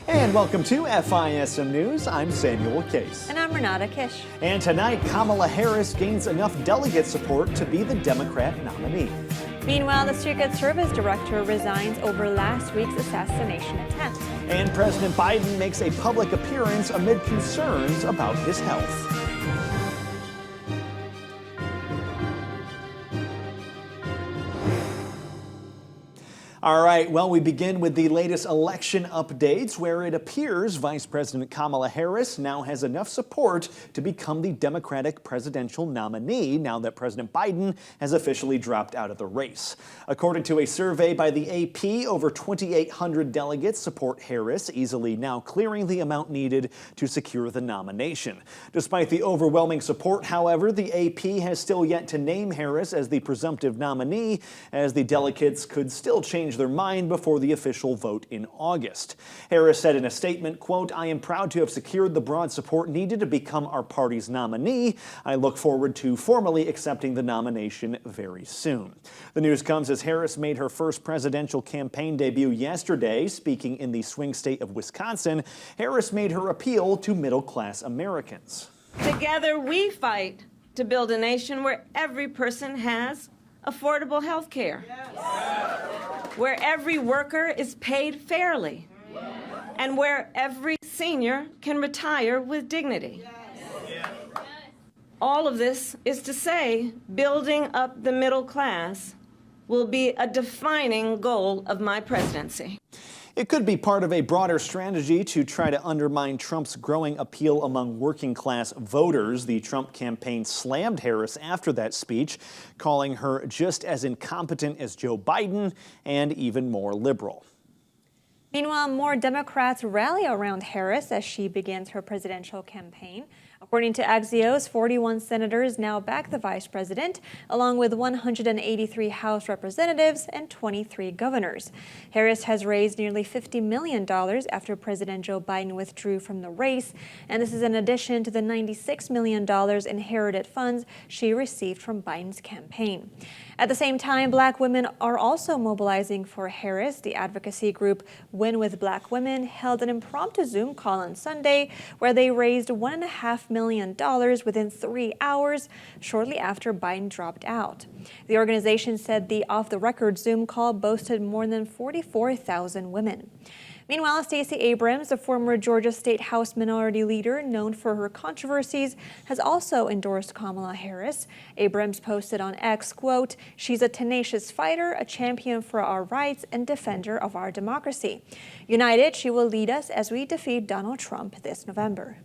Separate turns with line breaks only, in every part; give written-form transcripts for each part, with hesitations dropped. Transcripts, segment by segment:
And welcome to FISM News. I'm Samuel Case.
And I'm Renata Kiss.
And tonight, Kamala Harris gains enough delegate support to be the Democrat nominee.
Meanwhile, the Secret Service director resigns over last week's assassination attempt.
And President Biden makes a public appearance amid concerns about his health. All right, well, we begin with the latest election updates, where it appears Vice President Kamala Harris now has enough support to become the Democratic presidential nominee now that President Biden has officially dropped out of the race. According to a survey by the AP, over 2,800 delegates support Harris, easily now clearing the amount needed to secure the nomination. Despite the overwhelming support, however, the AP has still yet to name Harris as the presumptive nominee, as the delegates could still change their mind before the official vote in August. Harris said in a statement, quote, "I am proud to have secured the broad support needed to become our party's nominee. I look forward to formally accepting the nomination very soon." The news comes as Harris made her first presidential campaign debut yesterday. Speaking in the swing state of Wisconsin, Harris made her appeal to middle-class Americans.
Together we fight to build a nation where every person has affordable health care. Where every worker is paid fairly, and where every senior can retire with dignity. All of this is to say, building up the middle class will be a defining goal of my presidency.
It could be part of a broader strategy to try to undermine Trump's growing appeal among working-class voters. The Trump campaign slammed Harris after that speech, calling her just as incompetent as Joe Biden and even more liberal.
Meanwhile, more Democrats rally around Harris as she begins her presidential campaign. According to Axios, 41 senators now back the vice president, along with 183 House representatives and 23 governors. Harris has raised nearly $50 million after President Joe Biden withdrew from the race, and this is in addition to the $96 million inherited funds she received from Biden's campaign. At the same time, Black women are also mobilizing for Harris. The advocacy group Win with Black Women held an impromptu Zoom call on Sunday where they raised $1.5 million within 3 hours, shortly after Biden dropped out. The organization said the off-the-record Zoom call boasted more than 44,000 women. Meanwhile, Stacey Abrams, a former Georgia State House Minority Leader known for her controversies, has also endorsed Kamala Harris. Abrams posted on X, quote, "She's a tenacious fighter, a champion for our rights, and defender of our democracy. United, she will lead us as we defeat Donald Trump this November."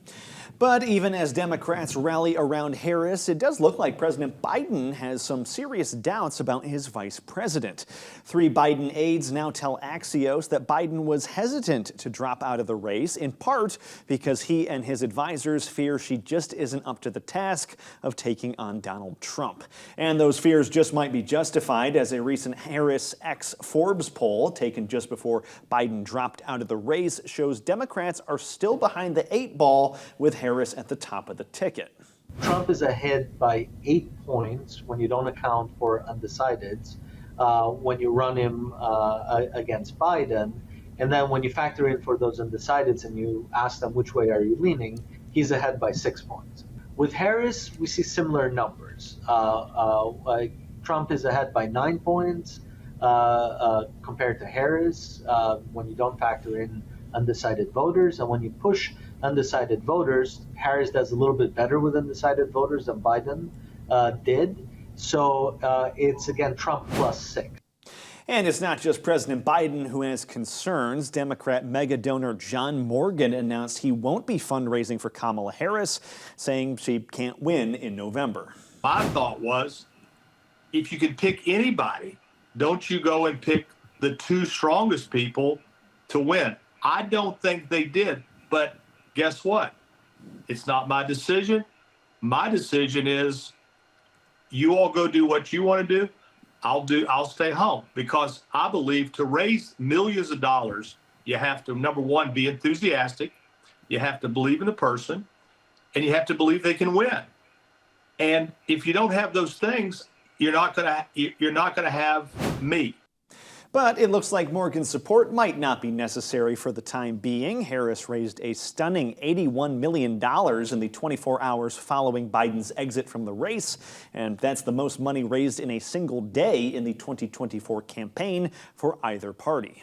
But even as Democrats rally around Harris, it does look like President Biden has some serious doubts about his vice president. 3 Biden aides now tell Axios that Biden was hesitant to drop out of the race, in part because he and his advisors fear she just isn't up to the task of taking on Donald Trump. And those fears just might be justified, as a recent Harris X Forbes poll taken just before Biden dropped out of the race shows Democrats are still behind the 8 ball, with Harris at the top of the ticket.
Trump is ahead by 8 points when you don't account for undecideds, when you run him against Biden. And then when you factor in for those undecideds and you ask them which way are you leaning, he's ahead by 6 points. With Harris, we see similar numbers. Trump is ahead by 9 points compared to Harris when you don't factor in undecided voters. And when you push undecided voters, Harris does a little bit better with undecided voters than Biden did. So it's, again, Trump plus 6.
And it's not just President Biden who has concerns. Democrat mega donor John Morgan announced he won't be fundraising for Kamala Harris, saying she can't win in November.
My thought was, if you could pick anybody, don't you go and pick the 2 strongest people to win? I don't think they did, but guess what? It's not my decision. My decision is you all go do what you want to do. I'll stay home, because I believe to raise millions of dollars, you have to, number one, be enthusiastic. You have to believe in the person, and you have to believe they can win. And if you don't have those things, you're not going to have me.
But it looks like Morgan's support might not be necessary for the time being. Harris raised a stunning $81 million in the 24 hours following Biden's exit from the race, and that's the most money raised in a single day in the 2024 campaign for either party.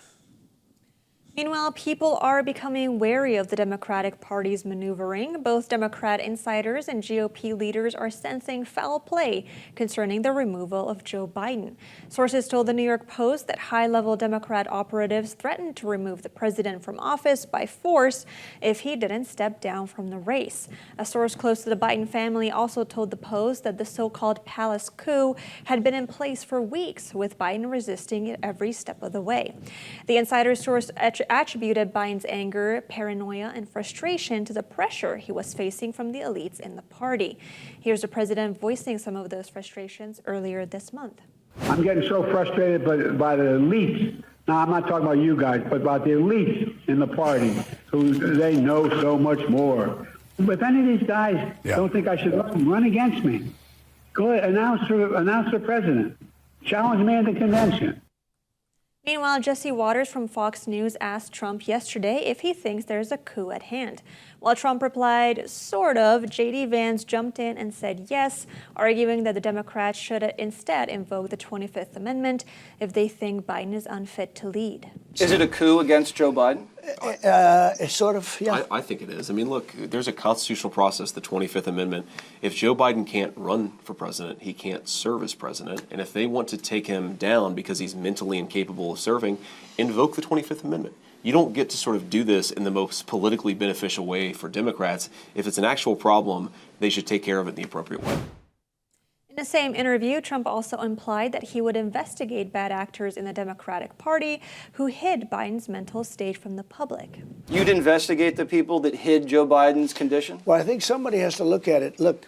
Meanwhile, people are becoming wary of the Democratic Party's maneuvering. Both Democrat insiders and GOP leaders are sensing foul play concerning the removal of Joe Biden. Sources told the New York Post that high-level Democrat operatives threatened to remove the president from office by force if he didn't step down from the race. A source close to the Biden family also told the Post that the so-called palace coup had been in place for weeks, with Biden resisting it every step of the way. The insider source attributed Biden's anger, paranoia, and frustration to the pressure he was facing from the elites in the party. Here's the president voicing some of those frustrations earlier this month.
I'm getting so frustrated by the elites. Now, I'm not talking about you guys, but about the elites in the party who they know so much more. But if any of these guys don't think I should run against me, go ahead, announce for president. Challenge me at the convention.
Meanwhile, Jesse Waters from Fox News asked Trump yesterday if he thinks there's a coup at hand. While Trump replied, sort of, J.D. Vance jumped in and said yes, arguing that the Democrats should instead invoke the 25th Amendment if they think Biden is unfit to lead.
Is it a coup against Joe Biden?
Sort of, yeah.
I think it is. I mean, look, there's a constitutional process, the 25th Amendment. If Joe Biden can't run for president, he can't serve as president. And if they want to take him down because he's mentally incapable of serving, invoke the 25th Amendment. You don't get to sort of do this in the most politically beneficial way for Democrats. If it's an actual problem, they should take care of it in the appropriate way.
In the same interview, Trump also implied that he would investigate bad actors in the Democratic Party who hid Biden's mental state from the public.
You'd investigate the people that hid Joe Biden's condition?
Well, I think somebody has to look at it. Look,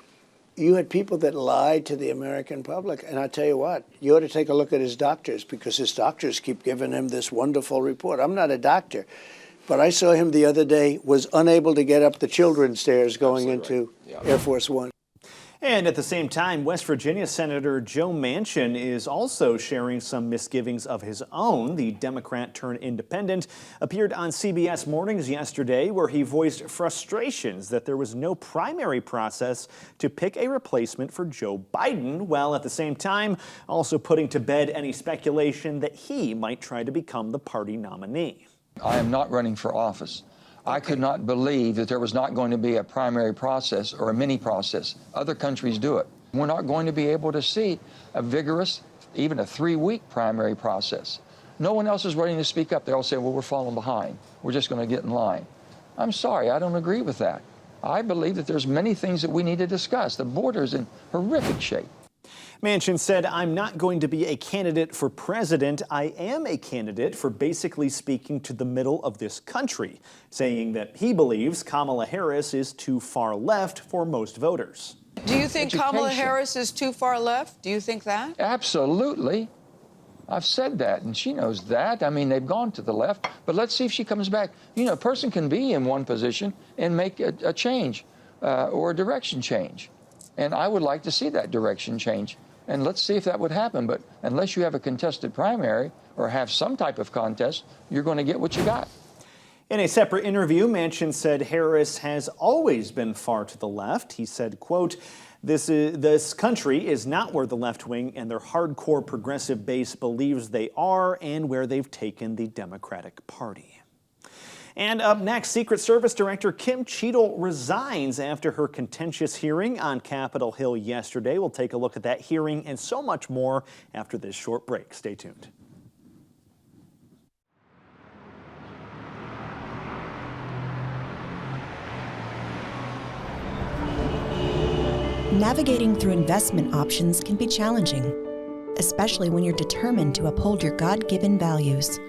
you had people that lied to the American public. And I tell you what, you ought to take a look at his doctors, because his doctors keep giving him this wonderful report. I'm not a doctor, but I saw him the other day, was unable to get up the children's stairs going into Air Force One.
And at the same time, West Virginia Senator Joe Manchin is also sharing some misgivings of his own. The Democrat turned independent appeared on CBS Mornings yesterday, where he voiced frustrations that there was no primary process to pick a replacement for Joe Biden, while at the same time also putting to bed any speculation that he might try to become the party nominee.
I am not running for office. I could not believe that there was not going to be a primary process or a mini process. Other countries do it. We're not going to be able to see a vigorous, even a 3-week primary process. No one else is ready to speak up. They all say, well, we're falling behind. We're just going to get in line. I'm sorry, I don't agree with that. I believe that there's many things that we need to discuss. The border's in horrific shape.
Manchin said, I'm not going to be a candidate for president. I am a candidate for basically speaking to the middle of this country, saying that he believes Kamala Harris is too far left for most voters.
Do you think Kamala Harris is too far left? Do you think that?
Absolutely. I've said that, and she knows that. I mean, they've gone to the left, but let's see if she comes back. You know, a person can be in one position and make a change or a direction change. And I would like to see that direction change. And let's see if that would happen. But unless you have a contested primary or have some type of contest, you're going to get what you got.
In a separate interview, Manchin said Harris has always been far to the left. He said, quote, this country is not where the left wing and their hardcore progressive base believes they are and where they've taken the Democratic Party. And up next, Secret Service Director Kim Cheadle resigns after her contentious hearing on Capitol Hill yesterday. We'll take a look at that hearing and so much more after this short break. Stay tuned.
Navigating through investment options can be challenging, especially when you're determined to uphold your God-given values.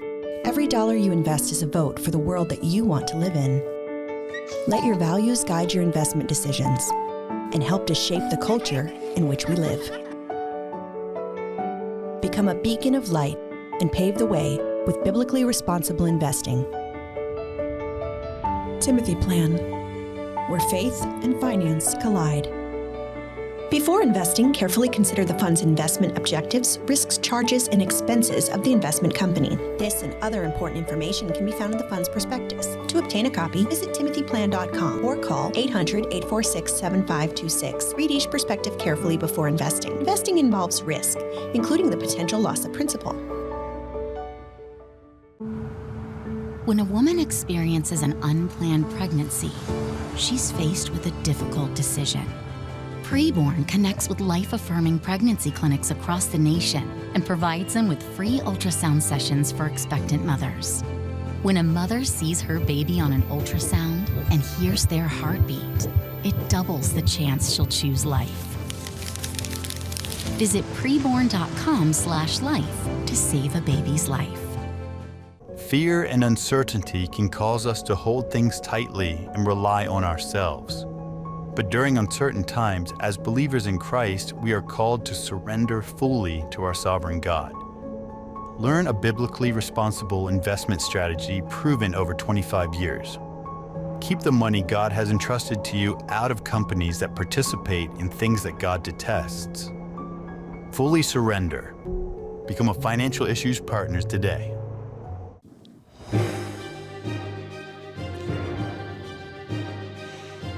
Every dollar you invest is a vote for the world that you want to live in. Let your values guide your investment decisions and help to shape the culture in which we live. Become a beacon of light and pave the way with biblically responsible investing. Timothy Plan, where faith and finance collide. Before investing, carefully consider the fund's investment objectives, risks, charges, and expenses of the investment company. This and other important information can be found in the fund's prospectus. To obtain a copy, visit timothyplan.com or call 800-846-7526. Read each prospectus carefully before investing. Investing involves risk, including the potential loss of principal.
When a woman experiences an unplanned pregnancy, she's faced with a difficult decision. Preborn connects with life-affirming pregnancy clinics across the nation and provides them with free ultrasound sessions for expectant mothers. When a mother sees her baby on an ultrasound and hears their heartbeat, it doubles the chance she'll choose life. Visit preborn.com/life to save a baby's life.
Fear and uncertainty can cause us to hold things tightly and rely on ourselves. But during uncertain times, as believers in Christ, we are called to surrender fully to our sovereign God. Learn a biblically responsible investment strategy proven over 25 years. Keep the money God has entrusted to you out of companies that participate in things that God detests. Fully surrender. Become a Financial Issues Partner today.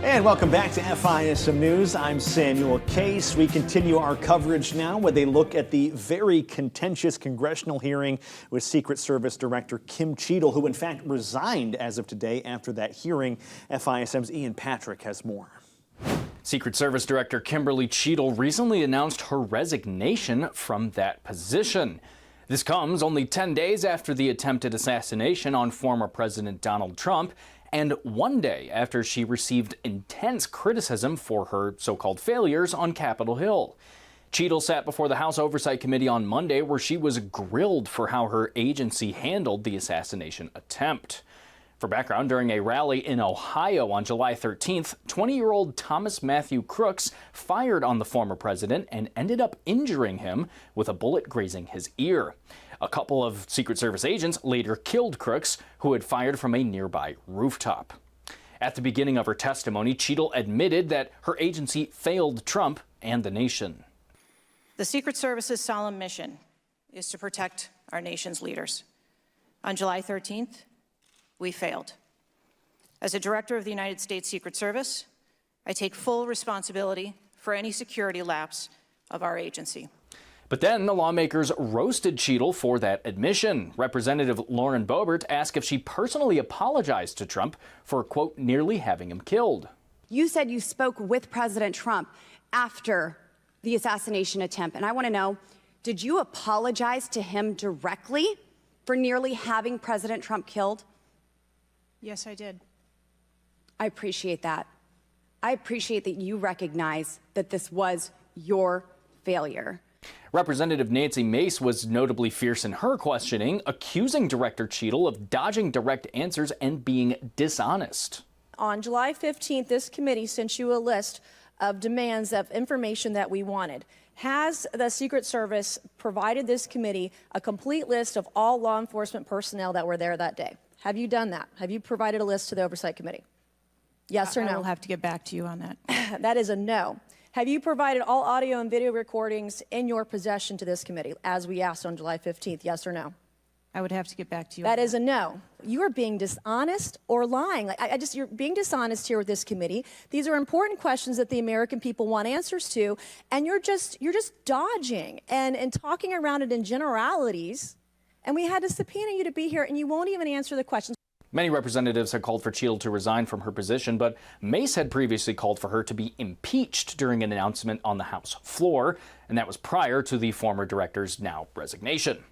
And welcome back to FISM News. I'm Samuel Case. We continue our coverage now with a look at the very contentious congressional hearing with Secret Service Director Kim Cheadle, who in fact resigned as of today after that hearing. FISM's Ian Patrick has more.
Secret Service Director Kimberly Cheadle recently announced her resignation from that position. This comes only 10 days after the attempted assassination on former President Donald Trump, and one day after she received intense criticism for her so-called failures on Capitol Hill. Cheadle sat before the House Oversight Committee on Monday, where she was grilled for how her agency handled the assassination attempt. For background, during a rally in Ohio on July 13th, 20-year-old Thomas Matthew Crooks fired on the former president and ended up injuring him with a bullet grazing his ear. A couple of Secret Service agents later killed Crooks, who had fired from a nearby rooftop. At the beginning of her testimony, Cheadle admitted that her agency failed Trump and the nation.
The Secret Service's solemn mission is to protect our nation's leaders. On July 13th, we failed. As a director of the United States Secret Service, I take full responsibility for any security lapse of our agency.
But then the lawmakers roasted Cheadle for that admission. Representative Lauren Boebert asked if she personally apologized to Trump for, quote, nearly having him killed.
You said you spoke with President Trump after the assassination attempt, and I want to know, did you apologize to him directly for nearly having President Trump killed?
Yes, I did.
I appreciate that. I appreciate that you recognize that this was your failure.
Representative Nancy Mace was notably fierce in her questioning, accusing Director Cheadle of dodging direct answers and being dishonest.
On July 15th, this committee sent you a list of demands of information that we wanted. Has the Secret Service provided this committee a complete list of all law enforcement personnel that were there that day? Have you done that? Have you provided a list to the Oversight Committee? Yes or no?
I will have to get back to you on that.
That is a no. Have you provided all audio and video recordings in your possession to this committee, as we asked on July 15th, yes or no?
I would have to get back to you.
That is a no. You are being dishonest or lying. You're being dishonest here with this committee. These are important questions that the American people want answers to, and you're just dodging and talking around it in generalities. And we had to subpoena you to be here, and you won't even answer the questions.
Many representatives had called for Cheadle to resign from her position, but Mace had previously called for her to be impeached during an announcement on the House floor, and that was prior to the former director's now resignation.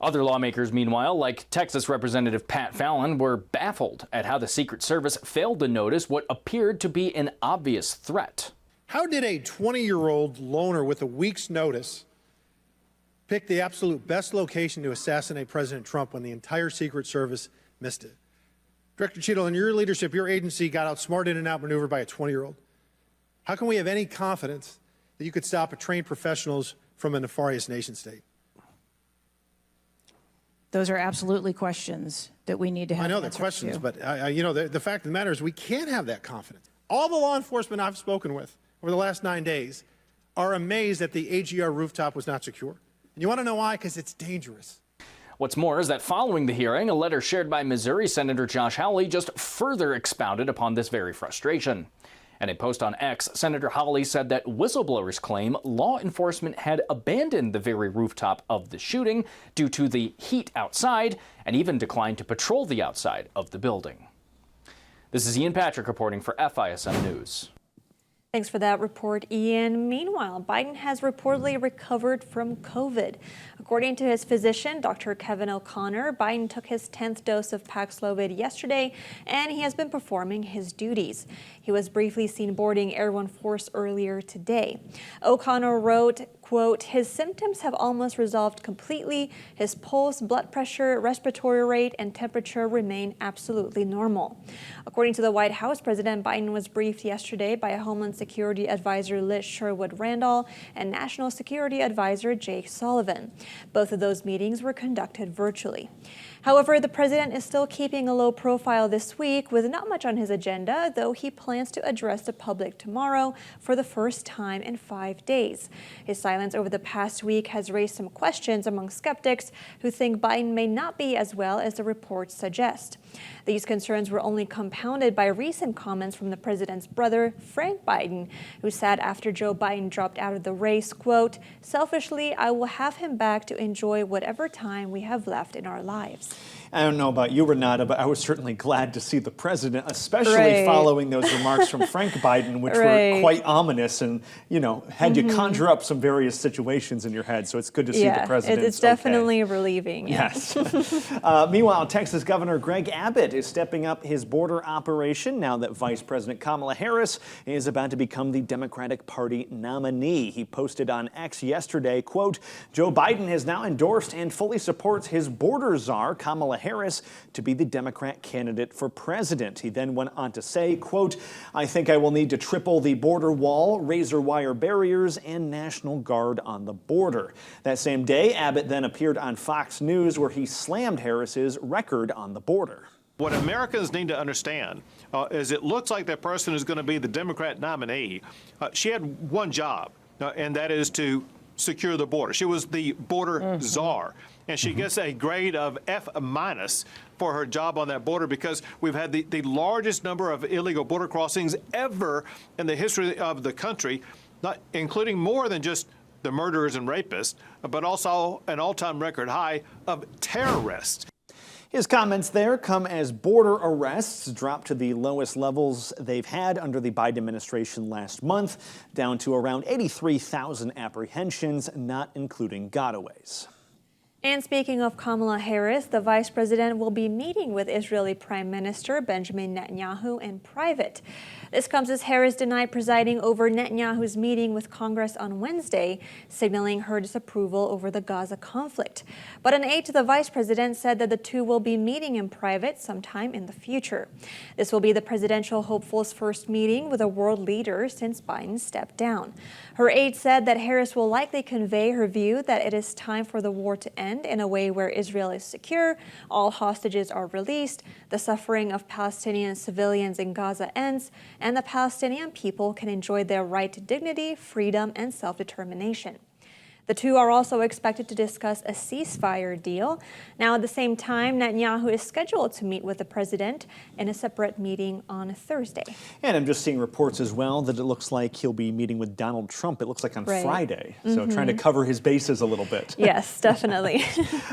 Other lawmakers, meanwhile, like Texas Representative Pat Fallon, were baffled at how the Secret Service failed to notice what appeared to be an obvious threat.
How did a 20-year-old loner with a week's notice pick the absolute best location to assassinate President Trump when the entire Secret Service missed it? Director Cheadle, in your leadership, your agency got outsmarted and outmaneuvered by a 20-year-old. How can we have any confidence that you could stop trained professionals from a nefarious nation state?
Those are absolutely questions that we need to have.
I know they're questions, but the fact of the matter is we can't have that confidence. All the law enforcement I've spoken with over the last 9 days are amazed that the AGR rooftop was not secure. And you want to know why? Because it's dangerous.
What's more is that following the hearing, a letter shared by Missouri Senator Josh Hawley just further expounded upon this very frustration. In a post on X, Senator Hawley said that whistleblowers claim law enforcement had abandoned the very rooftop of the shooting due to the heat outside and even declined to patrol the outside of the building. This is Ian Patrick reporting for FISM News.
Thanks for that report, Ian. Meanwhile, Biden has reportedly recovered from COVID. According to his physician, Dr. Kevin O'Connor, Biden took his 10th dose of Paxlovid yesterday, and he has been performing his duties. He was briefly seen boarding Air One Force earlier today. O'Connor wrote, quote, his symptoms have almost resolved completely. His pulse, blood pressure, respiratory rate, and temperature remain absolutely normal. According to the White House, President Biden was briefed yesterday by Homeland Security Advisor Liz Sherwood-Randall and National Security Advisor Jake Sullivan. Both of those meetings were conducted virtually. However, the president is still keeping a low profile this week with not much on his agenda, though he plans to address the public tomorrow for the first time in 5 days. His silence over the past week has raised some questions among skeptics who think Biden may not be as well as the reports suggest. These concerns were only compounded by recent comments from the president's brother, Frank Biden, who said after Joe Biden dropped out of the race, quote, selfishly, I will have him back to enjoy whatever time we have left in our lives.
I don't know about you, Renata, but I was certainly glad to see the president, especially following those remarks from Frank Biden, which were quite ominous and, you know, had you conjure up some various situations in your head. So it's good to see the president.
It's definitely relieving.
Yes. Meanwhile, Texas Governor Greg Abbott is stepping up his border operation now that Vice President Kamala Harris is about to become the Democratic Party nominee. He posted on X yesterday, quote, Joe Biden has now endorsed and fully supports his border czar, Kamala Harris, to be the Democrat candidate for president. He then went on to say, quote, I think I will need to triple the border wall, razor wire barriers, and National Guard on the border. That same day, Abbott then appeared on Fox News where he slammed Harris's record on the border.
What Americans need to understand is it looks like that person is going to be the Democrat nominee. She had one job, and that is to secure the border. She was the border czar, and she gets a grade of F- for her job on that border because we've had the largest number of illegal border crossings ever in the history of the country, not including more than just the murderers and rapists, but also an all-time record high of terrorists.
His comments there come as border arrests dropped to the lowest levels they've had under the Biden administration last month, down to around 83,000 apprehensions, not including gotaways.
And speaking of Kamala Harris, the vice president will be meeting with Israeli Prime Minister Benjamin Netanyahu in private. This comes as Harris denied presiding over Netanyahu's meeting with Congress on Wednesday, signaling her disapproval over the Gaza conflict. But an aide to the vice president said that the two will be meeting in private sometime in the future. This will be the presidential hopeful's first meeting with a world leader since Biden stepped down. Her aide said that Harris will likely convey her view that it is time for the war to end in a way where Israel is secure, all hostages are released, the suffering of Palestinian civilians in Gaza ends, and the Palestinian people can enjoy their right to dignity, freedom, and self-determination. The two are also expected to discuss a ceasefire deal. Now, at the same time, Netanyahu is scheduled to meet with the president in a separate meeting on Thursday.
And I'm just seeing reports as well that it looks like he'll be meeting with Donald Trump, it looks like on Friday. So trying to cover his bases a little bit.
Yes, definitely.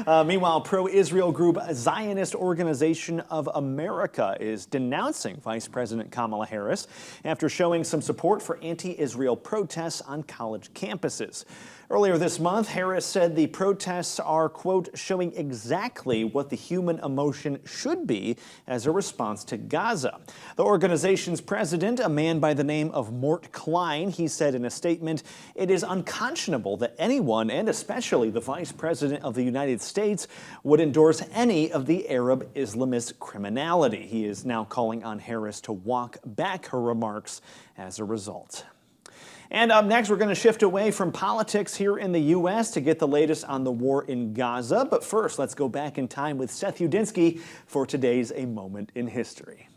Meanwhile, pro-Israel group Zionist Organization of America is denouncing Vice President Kamala Harris after showing some support for anti-Israel protests on college campuses. Earlier this month, Harris said the protests are, quote, showing exactly what the human emotion should be as a response to Gaza. The organization's president, a man by the name of Mort Klein, he said in a statement, it is unconscionable that anyone, and especially the Vice President of the United States, would endorse any of the Arab Islamist criminality. He is now calling on Harris to walk back her remarks as a result. And up next, we're going to shift away from politics here in the U.S. to get the latest on the war in Gaza. But first, let's go back in time with Seth Udinsky for today's A Moment in History.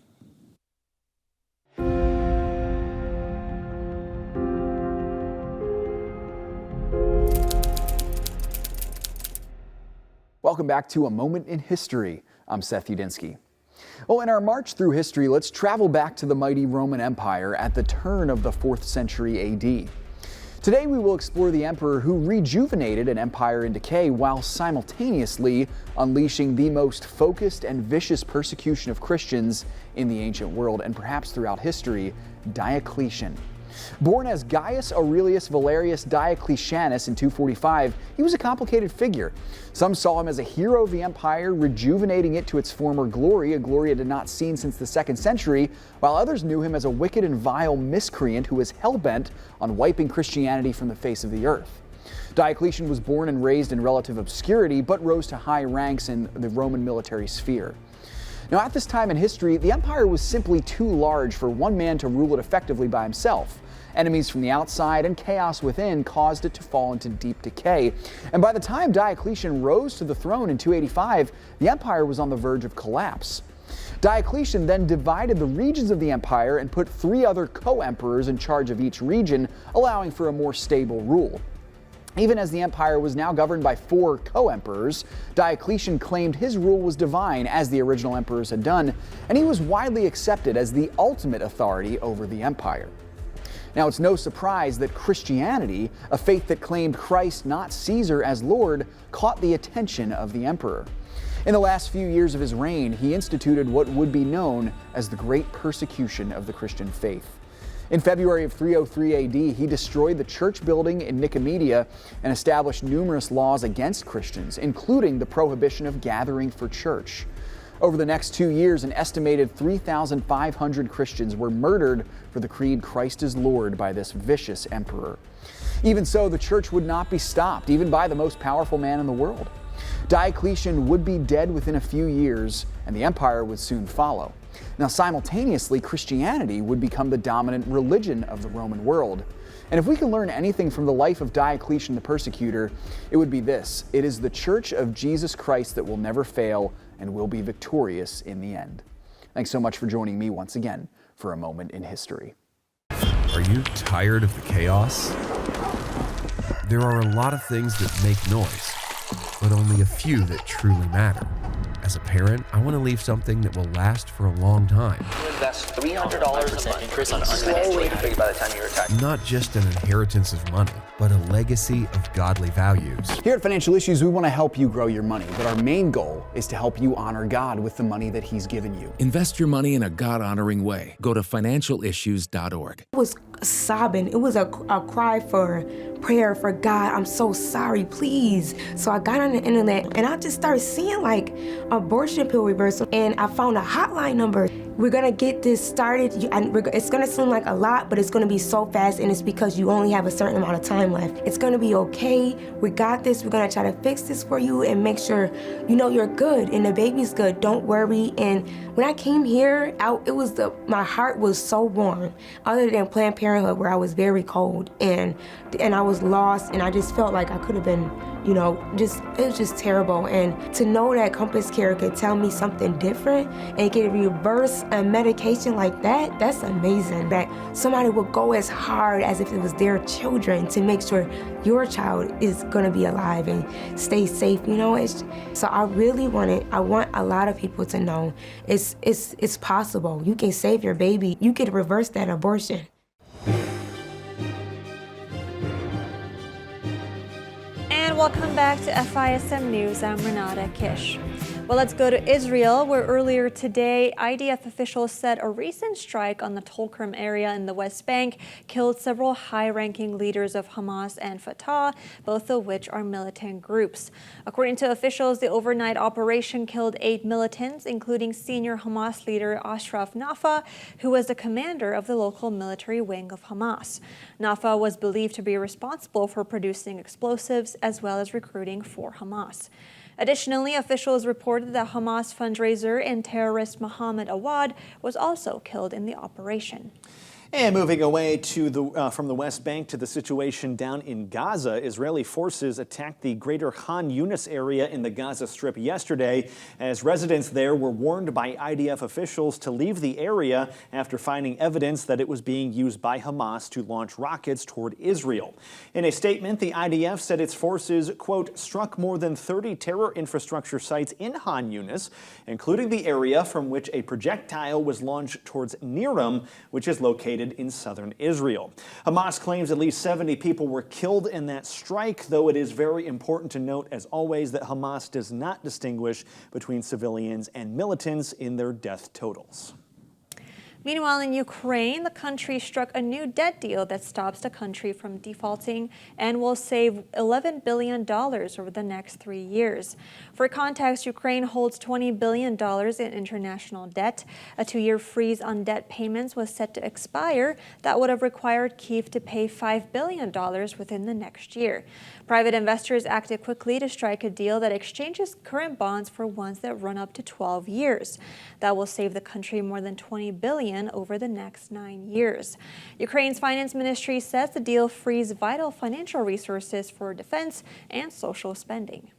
Welcome back to A Moment in History. I'm Seth Udinsky. Well, in our march through history, let's travel back to the mighty Roman Empire at the turn of the 4th century AD. Today we will explore the emperor who rejuvenated an empire in decay while simultaneously unleashing the most focused and vicious persecution of Christians in the ancient world and perhaps throughout history, Diocletian. Born as Gaius Aurelius Valerius Diocletianus in 245, he was a complicated figure. Some saw him as a hero of the empire, rejuvenating it to its former glory, a glory it had not seen since the 2nd century, while others knew him as a wicked and vile miscreant who was hell-bent on wiping Christianity from the face of the earth. Diocletian was born and raised in relative obscurity, but rose to high ranks in the Roman military sphere. Now, at this time in history, the empire was simply too large for one man to rule it effectively by himself. Enemies from the outside and chaos within caused it to fall into deep decay. And by the time Diocletian rose to the throne in 285, the empire was on the verge of collapse. Diocletian then divided the regions of the empire and put 3 other co-emperors in charge of each region, allowing for a more stable rule. Even as the empire was now governed by 4 co-emperors, Diocletian claimed his rule was divine, as the original emperors had done, and he was widely accepted as the ultimate authority over the empire. Now, it's no surprise that Christianity, a faith that claimed Christ, not Caesar, as Lord, caught the attention of the emperor. In the last few years of his reign, he instituted what would be known as the Great Persecution of the Christian faith. In February of 303 AD, he destroyed the church building in Nicomedia and established numerous laws against Christians, including the prohibition of gathering for church. Over the next 2 years, an estimated 3,500 Christians were murdered for the creed Christ is Lord by this vicious emperor. Even so, the church would not be stopped, even by the most powerful man in the world. Diocletian would be dead within a few years, and the empire would soon follow. Now, simultaneously, Christianity would become the dominant religion of the Roman world. And if we can learn anything from the life of Diocletian the persecutor, it would be this: it is the Church of Jesus Christ that will never fail and will be victorious in the end. Thanks so much for joining me once again for A Moment in History.
Are you tired of the chaos? There are a lot of things that make noise, but only a few that truly matter. As a parent, I want to leave something that will last for a long time.
You invest $300 a month increase on slowly by the time you retire.
Not just an inheritance of money, but a legacy of godly values.
Here at Financial Issues, we want to help you grow your money, but our main goal is to help you honor God with the money that He's given you.
Invest your money in a God-honoring way. Go to financialissues.org.
I was sobbing. It was a cry for prayer for God. I'm so sorry, please. So I got on the internet and I just started seeing like abortion pill reversal, and I found a hotline number. We're gonna get this started. It's gonna seem like a lot, but it's gonna be so fast, and it's because you only have a certain amount of time left. It's gonna be okay. We got this. We're gonna try to fix this for you and make sure you know you're good and the baby's good. Don't worry. And when I came here, my heart was so warm. Other than Planned Parenthood, where I was very cold and I was lost, and I just felt like I could have been, it was just terrible. And to know that Compass Care could tell me something different and get reverse a medication like that, that's amazing. That somebody would go as hard as if it was their children to make sure your child is gonna be alive and stay safe, So I want a lot of people to know it's possible. You can save your baby. You can reverse that abortion.
And welcome back to FISM News. I'm Renata Kiss. Well, let's go to Israel, where earlier today, IDF officials said a recent strike on the Tulkarm area in the West Bank killed several high-ranking leaders of Hamas and Fatah, both of which are militant groups. According to officials, the overnight operation killed 8 militants, including senior Hamas leader Ashraf Nafa, who was the commander of the local military wing of Hamas. Nafa was believed to be responsible for producing explosives as well as recruiting for Hamas. Additionally, officials reported that Hamas fundraiser and terrorist Mohammed Awad was also killed in the operation.
And moving away to from the West Bank to the situation down in Gaza, Israeli forces attacked the greater Khan Yunis area in the Gaza Strip yesterday as residents there were warned by IDF officials to leave the area after finding evidence that it was being used by Hamas to launch rockets toward Israel. In a statement, the IDF said its forces, quote, struck more than 30 terror infrastructure sites in Khan Yunis, including the area from which a projectile was launched towards Niram, which is located in southern Israel. Hamas claims at least 70 people were killed in that strike, though it is very important to note, as always, that Hamas does not distinguish between civilians and militants in their death totals.
Meanwhile, in Ukraine, the country struck a new debt deal that stops the country from defaulting and will save $11 billion over the next 3 years. For context, Ukraine holds $20 billion in international debt. A 2-year freeze on debt payments was set to expire. That would have required Kyiv to pay $5 billion within the next year. Private investors acted quickly to strike a deal that exchanges current bonds for ones that run up to 12 years. That will save the country more than $20 billion over the next 9 years. Ukraine's finance ministry says the deal frees vital financial resources for defense and social spending.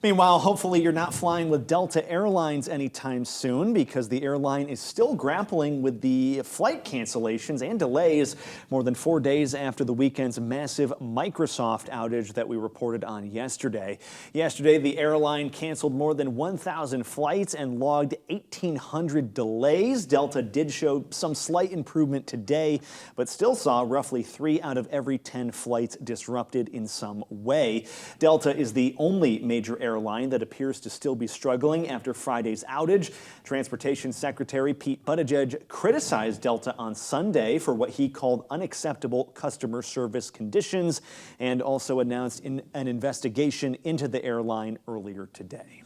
Meanwhile, hopefully you're not flying with Delta Airlines anytime soon, because the airline is still grappling with the flight cancellations and delays more than 4 days after the weekend's massive Microsoft outage that we reported on yesterday. Yesterday, the airline canceled more than 1,000 flights and logged 1,800 delays. Delta did show some slight improvement today, but still saw roughly 3 out of every 10 flights disrupted in some way. Delta is the only major airline that appears to still be struggling after Friday's outage. Transportation Secretary Pete Buttigieg criticized Delta on Sunday for what he called unacceptable customer service conditions, and also announced an investigation into the airline earlier today.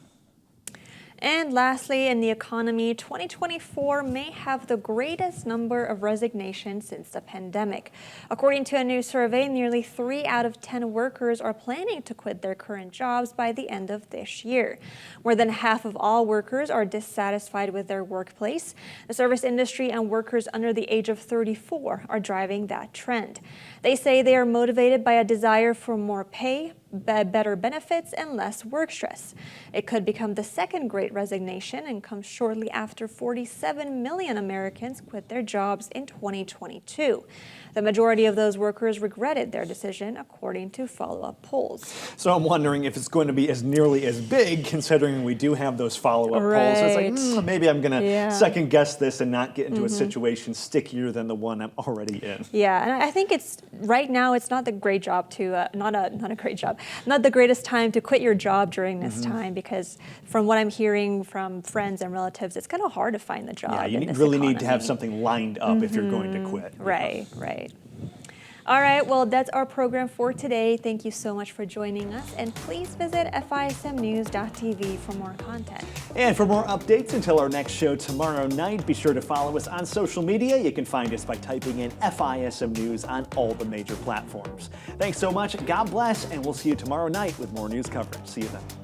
And lastly, in the economy, 2024 may have the greatest number of resignations since the pandemic. According to a new survey, nearly 3 out of 10 workers are planning to quit their current jobs by the end of this year. More than half of all workers are dissatisfied with their workplace. The service industry and workers under the age of 34 are driving that trend. They say they are motivated by a desire for more pay, better benefits, and less work stress. It could become the second great resignation and comes shortly after 47 million Americans quit their jobs in 2022. The majority of those workers regretted their decision, according to follow-up polls.
So I'm wondering if it's going to be as nearly as big, considering we do have those follow-up polls. It's like, maybe I'm going to second guess this and not get into a situation stickier than the one I'm already in.
Yeah, and I think it's right now it's not the great job to not the greatest time to quit your job during this time, because from what I'm hearing from friends and relatives, it's kind of hard to find the job.
Yeah, you
in this
really
economy.
need to have something lined up if you're going to quit.
Right. All right, well, that's our program for today. Thank you so much for joining us, and please visit FISMnews.tv for more content.
And for more updates until our next show tomorrow night, be sure to follow us on social media. You can find us by typing in FISM News on all the major platforms. Thanks so much, God bless, and we'll see you tomorrow night with more news coverage. See you then.